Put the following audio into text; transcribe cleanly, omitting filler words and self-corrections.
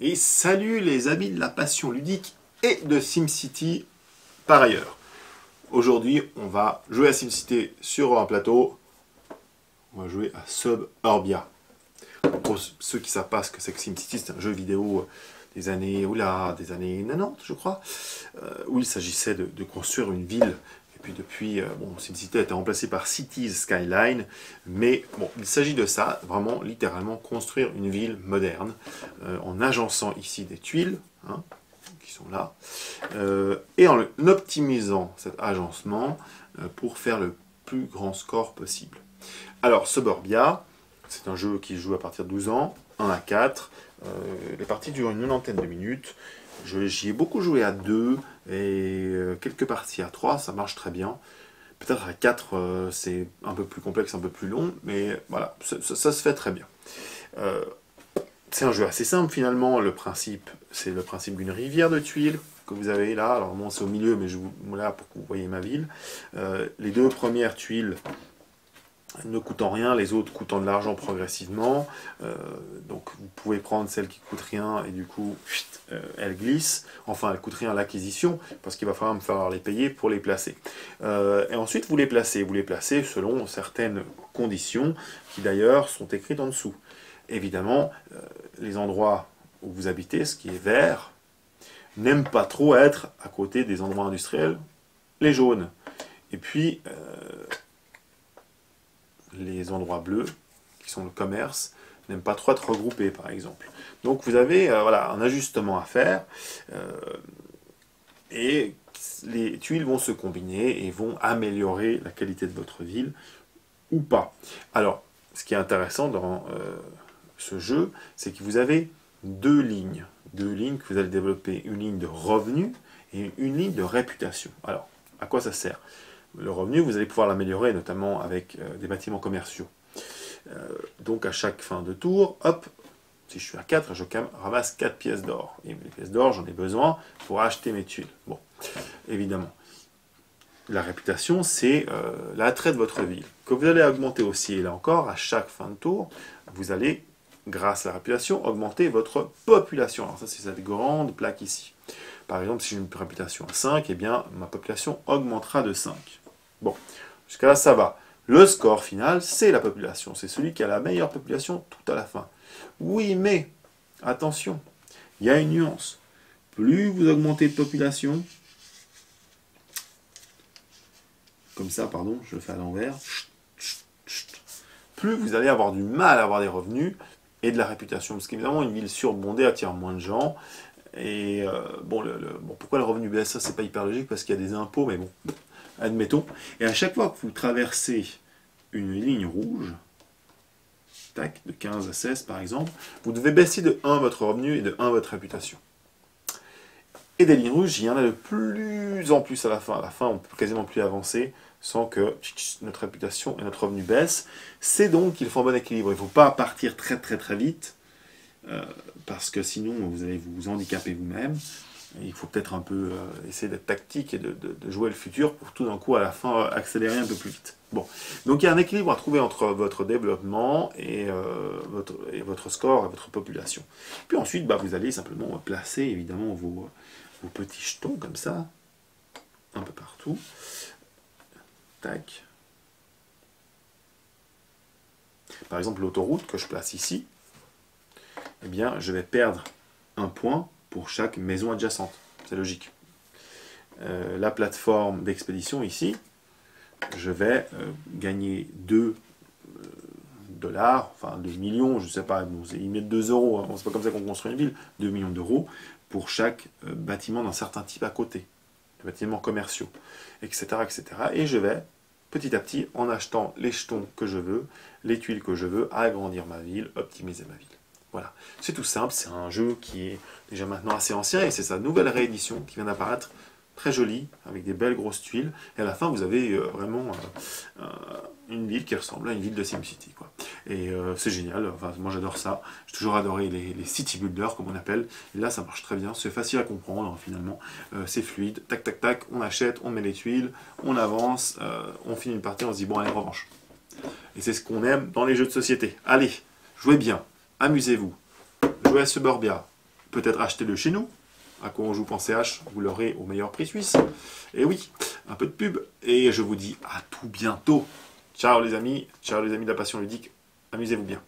Et salut les amis de la passion ludique et de SimCity par ailleurs. Aujourd'hui, on va jouer à SimCity sur un plateau. On va jouer à Suburbia. Pour ceux qui ne savent pas ce que c'est que SimCity, c'est un jeu vidéo des années 90, je crois, où il s'agissait de construire une ville. Et puis depuis, SimCity a été remplacé par Cities Skyline, mais bon, il s'agit de ça, vraiment littéralement construire une ville moderne, en agençant ici des tuiles, hein, qui sont là, et en optimisant cet agencement pour faire le plus grand score possible. Alors, Suburbia, c'est un jeu qui se joue à partir de 12 ans, 1 à 4, les parties durent une 90 de minutes. J'y ai beaucoup joué à 2 et quelques parties à 3, ça marche très bien. Peut-être à 4, c'est un peu plus complexe, un peu plus long, mais voilà, ça se fait très bien. C'est un jeu assez simple finalement. Le principe, c'est le principe d'une rivière de tuiles que vous avez là. Alors moi c'est au milieu, mais je vous là pour que vous voyez ma ville. Les deux premières tuiles ne coûtant rien, les autres coûtant de l'argent progressivement. Donc vous pouvez prendre celle qui coûte rien et du coup elle glisse. Enfin elle coûte rien à l'acquisition parce qu'il va falloir les payer pour les placer. Et ensuite vous les placez selon certaines conditions qui d'ailleurs sont écrites en dessous. Évidemment, les endroits où vous habitez, ce qui est vert, n'aiment pas trop être à côté des endroits industriels, les jaunes. Et puis, les endroits bleus, qui sont le commerce, n'aiment pas trop être regroupés, par exemple. Donc vous avez voilà, un ajustement à faire, et les tuiles vont se combiner et vont améliorer la qualité de votre ville, ou pas. Alors, ce qui est intéressant dans ce jeu, c'est que vous avez deux lignes que vous allez développer, une ligne de revenu et une ligne de réputation. Alors, à quoi ça sert? Le revenu, vous allez pouvoir l'améliorer, notamment avec des bâtiments commerciaux. Donc, à chaque fin de tour, hop, si je suis à 4, je ramasse 4 pièces d'or. Et les pièces d'or, j'en ai besoin pour acheter mes tuiles. Bon, évidemment. La réputation, c'est l'attrait de votre ville, que vous allez augmenter aussi. Et là encore, à chaque fin de tour, vous allez, grâce à la réputation, augmenter votre population. Alors ça, c'est cette grande plaque ici. Par exemple, si j'ai une réputation à 5, eh bien, ma population augmentera de 5. Bon, jusqu'à là, ça va. Le score final, c'est la population. C'est celui qui a la meilleure population tout à la fin. Oui, mais, attention, il y a une nuance. Plus vous augmentez de population, comme ça, pardon, je le fais à l'envers, plus vous allez avoir du mal à avoir des revenus et de la réputation. Parce qu'évidemment, une ville surbondée attire moins de gens. Et bon, pourquoi le revenu baisse? Ça, c'est pas hyper logique parce qu'il y a des impôts, mais bon, admettons. Et à chaque fois que vous traversez une ligne rouge, tac, de 15 à 16 par exemple, vous devez baisser de 1 votre revenu et de 1 votre réputation. Et des lignes rouges, il y en a de plus en plus à la fin. À la fin, on ne peut quasiment plus avancer sans que notre réputation et notre revenu baissent. C'est donc qu'il faut un bon équilibre. Il ne faut pas partir très vite, parce que sinon vous allez vous handicaper vous-même. Il faut peut-être un peu essayer d'être tactique et de jouer le futur pour tout d'un coup à la fin accélérer un peu plus vite. Bon, donc il y a un équilibre à trouver entre votre développement et votre score et votre population. Puis ensuite, vous allez simplement placer évidemment vos petits jetons comme ça, un peu partout. Tac. Par exemple, l'autoroute que je place ici, eh bien, je vais perdre un point pour chaque maison adjacente. C'est logique. La plateforme d'expédition ici, je vais gagner 2 dollars, enfin 2 millions, je ne sais pas, bon, ils mettent 2 euros, hein, c'est pas comme ça qu'on construit une ville, 2 millions d'euros pour chaque bâtiment d'un certain type à côté, des bâtiments commerciaux, etc., etc. Et je vais, petit à petit, en achetant les jetons que je veux, les tuiles que je veux, agrandir ma ville, optimiser ma ville. Voilà, c'est tout simple, c'est un jeu qui est déjà maintenant assez ancien, et c'est sa nouvelle réédition qui vient d'apparaître, très jolie, avec des belles grosses tuiles, et à la fin vous avez vraiment une ville qui ressemble à une ville de SimCity, quoi. Et c'est génial, enfin, moi j'adore ça, j'ai toujours adoré les city builders comme on appelle, et là ça marche très bien, c'est facile à comprendre finalement, c'est fluide, tac tac tac, on achète, on met les tuiles, on avance, on finit une partie, on se dit bon allez revanche. Et c'est ce qu'on aime dans les jeux de société. Allez, jouez bien, amusez-vous, jouez à Suburbia, peut-être achetez-le chez nous. À quoi on joue.ch, vous l'aurez au meilleur prix suisse. Et oui, un peu de pub. Et je vous dis à tout bientôt. Ciao les amis de la passion ludique. Amusez-vous bien.